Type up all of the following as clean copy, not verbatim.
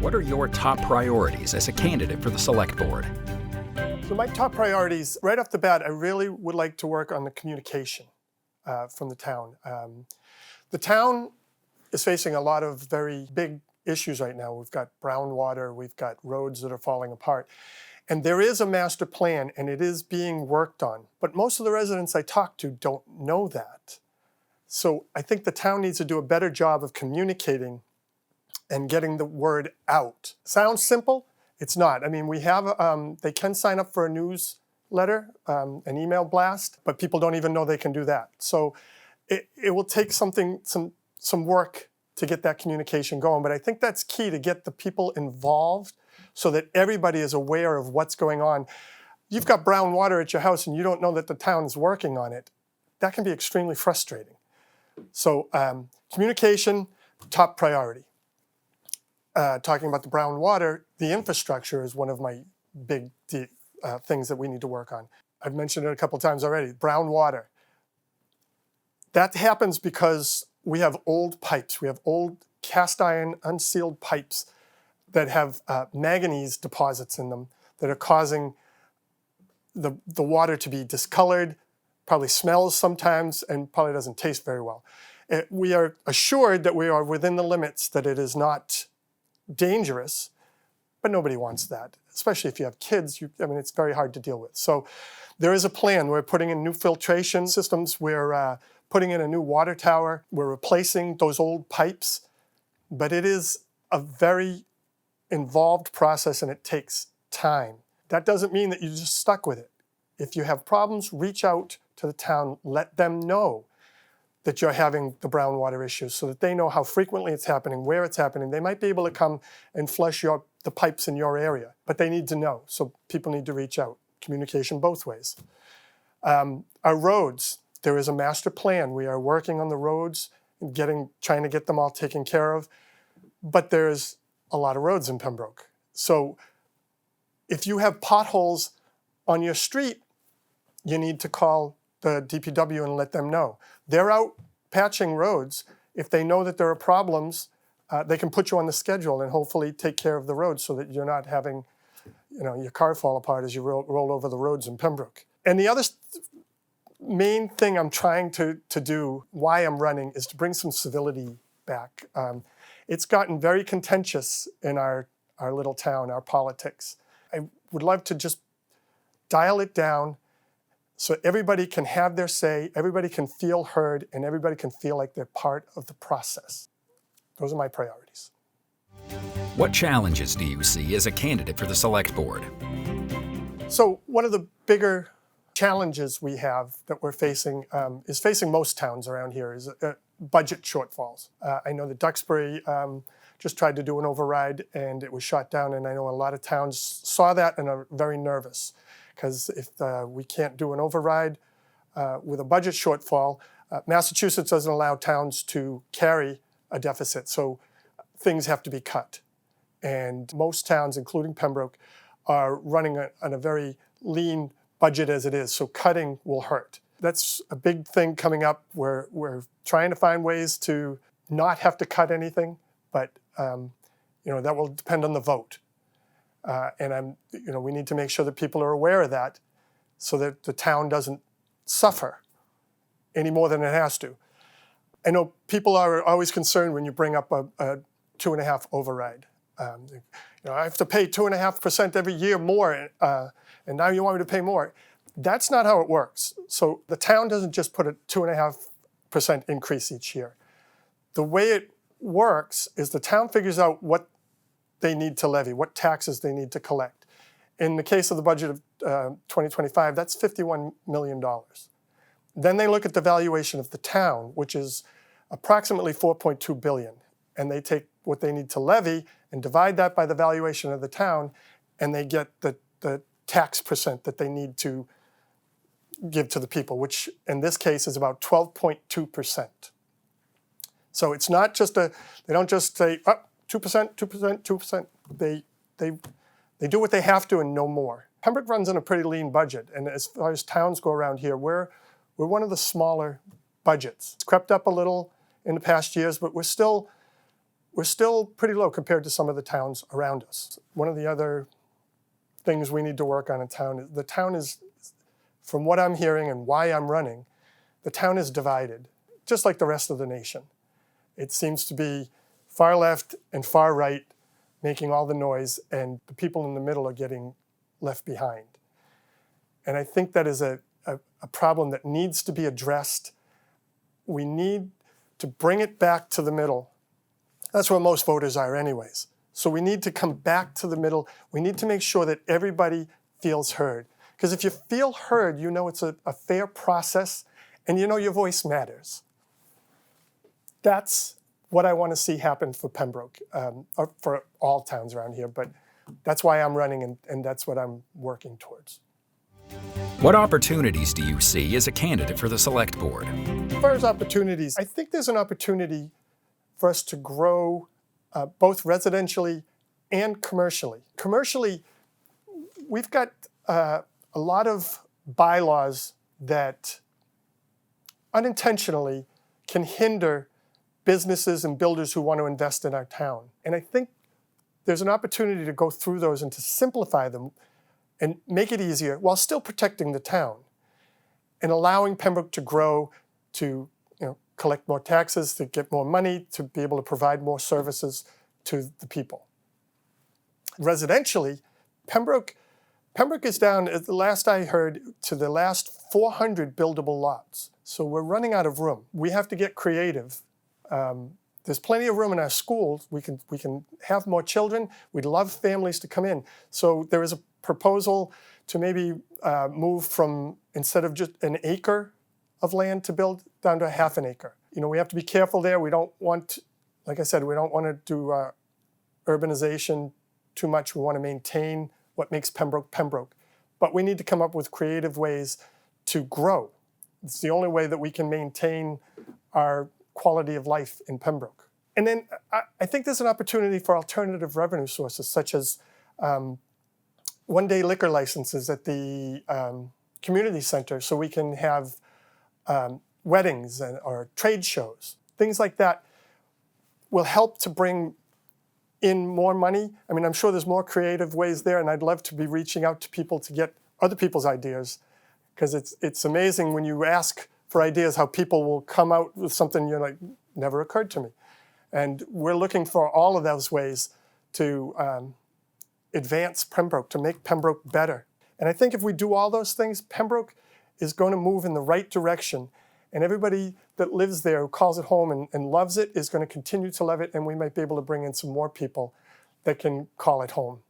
What are your top priorities as a candidate for the Select Board? So my top priorities, right off the bat, I really would like to work on the communication from the town. The town is facing a lot of very big issues right now. We've got brown water, we've got roads that are falling apart. And there is a master plan and it is being worked on. But most of the residents I talk to don't know that. So I think the town needs to do a better job of communicating and getting the word out. Sounds simple? It's not. I mean, we have, they can sign up for a newsletter, an email blast, but people don't even know they can do that. So it will take some work to get that communication going. But I think that's key, to get the people involved so that everybody is aware of what's going on. You've got brown water at your house and you don't know that the town is working on it. That can be extremely frustrating. So communication, top priority. Talking about the brown water, the infrastructure is one of my big things that we need to work on. I've mentioned it a couple times already, brown water. That happens because we have old pipes. We have old cast iron unsealed pipes that have manganese deposits in them that are causing the water to be discolored, probably smells sometimes, and probably doesn't taste very well. We are assured that we are within the limits, that it is not dangerous, but nobody wants that, especially if you have kids. It's very hard to deal with. So there is a plan. We're putting in new filtration systems. We're putting in a new water tower. We're replacing those old pipes, but it is a very involved process and it takes time. That doesn't mean that you're just stuck with it. If you have problems, reach out to the town, let them know that you're having the brown water issue so that they know how frequently it's happening, where it's happening. They might be able to come and flush the pipes in your area, but they need to know. So people need to reach out. Communication both ways. Our roads, there is a master plan. We are working on the roads, trying to get them all taken care of, but there's a lot of roads in Pembroke. So if you have potholes on your street, you need to call the DPW and let them know. They're out patching roads. If they know that there are problems, they can put you on the schedule and hopefully take care of the roads so that you're not having your car fall apart as you roll over the roads in Pembroke. And the other main thing I'm trying to do, why I'm running, is to bring some civility back. It's gotten very contentious in our little town, our politics. I would love to just dial it down so everybody can have their say, everybody can feel heard, and everybody can feel like they're part of the process. Those are my priorities. What challenges do you see as a candidate for the Select Board? So one of the bigger challenges we have that we're facing is facing most towns around here is budget shortfalls. I know that Duxbury just tried to do an override and it was shot down, and I know a lot of towns saw that and are very nervous, because if we can't do an override with a budget shortfall, Massachusetts doesn't allow towns to carry a deficit, so things have to be cut. And most towns, including Pembroke, are running on a very lean budget as it is, so cutting will hurt. That's a big thing coming up. We're trying to find ways to not have to cut anything, but that will depend on the vote. And we need to make sure that people are aware of that so that the town doesn't suffer any more than it has to. I know people are always concerned when you bring up a 2.5 override. I have to pay 2.5% every year more, and now you want me to pay more. That's not how it works. So the town doesn't just put a 2.5% increase each year. The way it works is the town figures out what they need to levy, what taxes they need to collect. In the case of the budget of 2025, that's $51 million. Then they look at the valuation of the town, which is approximately $4.2 billion. And they take what they need to levy and divide that by the valuation of the town, and they get the tax percent that they need to give to the people, which in this case is about 12.2%. So it's not just they don't just say, 2%, 2%, 2%. They do what they have to and no more. Pembroke runs on a pretty lean budget, and as far as towns go around here, we're one of the smaller budgets. It's crept up a little in the past years, but we're still we're still pretty low compared to some of the towns around us. One of the other things we need to work on in town is the town is, from what I'm hearing and why I'm running, the town is divided, just like the rest of the nation. It seems to be far left and far right making all the noise, and the people in the middle are getting left behind. And I think that is a problem that needs to be addressed. We need to bring it back to the middle. That's where most voters are anyways. So we need to come back to the middle. We need to make sure that everybody feels heard. Because if you feel heard, you know it's a fair process, and you know your voice matters. That's what I want to see happen for Pembroke, or for all towns around here, but that's why I'm running, and that's what I'm working towards. What opportunities do you see as a candidate for the Select Board? As far as opportunities, I think there's an opportunity for us to grow both residentially and commercially. Commercially, we've got a lot of bylaws that unintentionally can hinder businesses and builders who want to invest in our town. And I think there's an opportunity to go through those and to simplify them and make it easier while still protecting the town and allowing Pembroke to grow, to collect more taxes, to get more money, to be able to provide more services to the people. Residentially, Pembroke is down, at the last I heard, to the last 400 buildable lots. So we're running out of room. We have to get creative. There's plenty of room in our schools. We can have more children. We'd love families to come in. So there is a proposal to maybe move from, instead of just an acre of land to build, down to a half an acre. We have to be careful there. We don't want, like I said, we don't want to do urbanization too much. We want to maintain what makes Pembroke Pembroke. But we need to come up with creative ways to grow. It's the only way that we can maintain our quality of life in Pembroke. And then I think there's an opportunity for alternative revenue sources, such as one-day liquor licenses at the community center, so we can have weddings or trade shows. Things like that will help to bring in more money. I mean, I'm sure there's more creative ways there, and I'd love to be reaching out to people to get other people's ideas, because it's amazing when you ask for ideas how people will come out with something you're like, never occurred to me. And we're looking for all of those ways to advance Pembroke, to make Pembroke better. And I think if we do all those things, Pembroke is going to move in the right direction. And everybody that lives there who calls it home and loves it is going to continue to love it, and we might be able to bring in some more people that can call it home.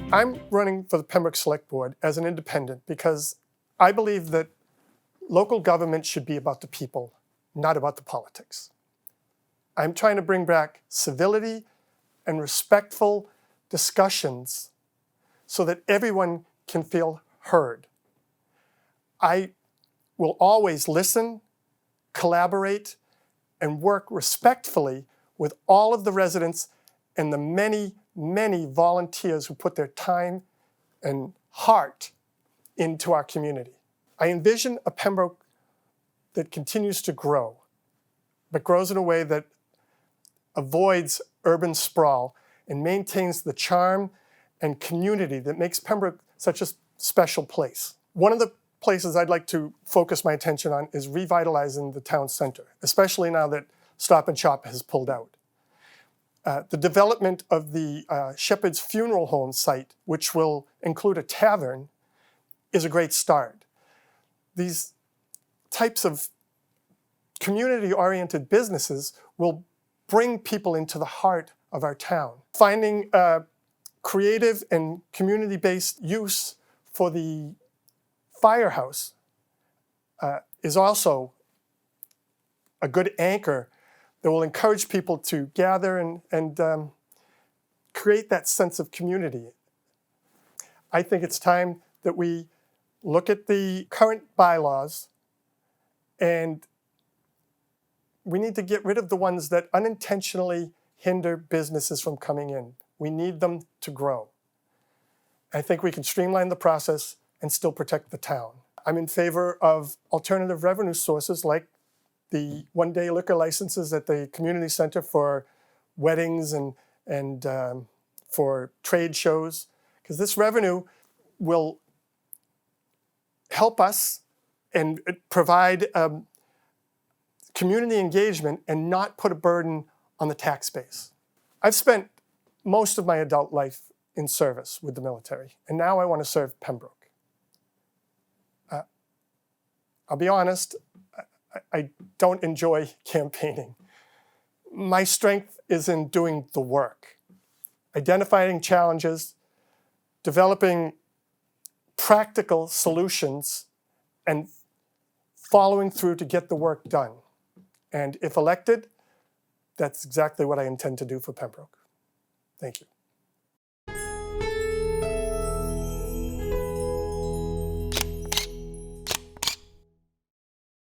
I'm running for the Pembroke Select Board as an independent because I believe that local government should be about the people, not about the politics. I'm trying to bring back civility and respectful discussions so that everyone can feel heard. I will always listen, collaborate, and work respectfully with all of the residents and the many, many volunteers who put their time and heart into our community. I envision a Pembroke that continues to grow, but grows in a way that avoids urban sprawl and maintains the charm and community that makes Pembroke such a special place. One of the places I'd like to focus my attention on is revitalizing the town center, especially now that Stop and Shop has pulled out. The development of the Shepherd's Funeral Home site, which will include a tavern, is a great start. These types of community-oriented businesses will bring people into the heart of our town. Finding creative and community-based use for the firehouse is also a good anchor that will encourage people to gather and create that sense of community. I think it's time that we look at the current bylaws, and we need to get rid of the ones that unintentionally hinder businesses from coming in. We need them to grow. I think we can streamline the process and still protect the town. I'm in favor of alternative revenue sources like the one-day liquor licenses at the community center for weddings and for trade shows, because this revenue will help us and provide community engagement and not put a burden on the tax base. I've spent most of my adult life in service with the military, and now I want to serve Pembroke. I'll be honest, I don't enjoy campaigning. My strength is in doing the work, identifying challenges, developing practical solutions, and following through to get the work done. And if elected, that's exactly what I intend to do for Pembroke. Thank you.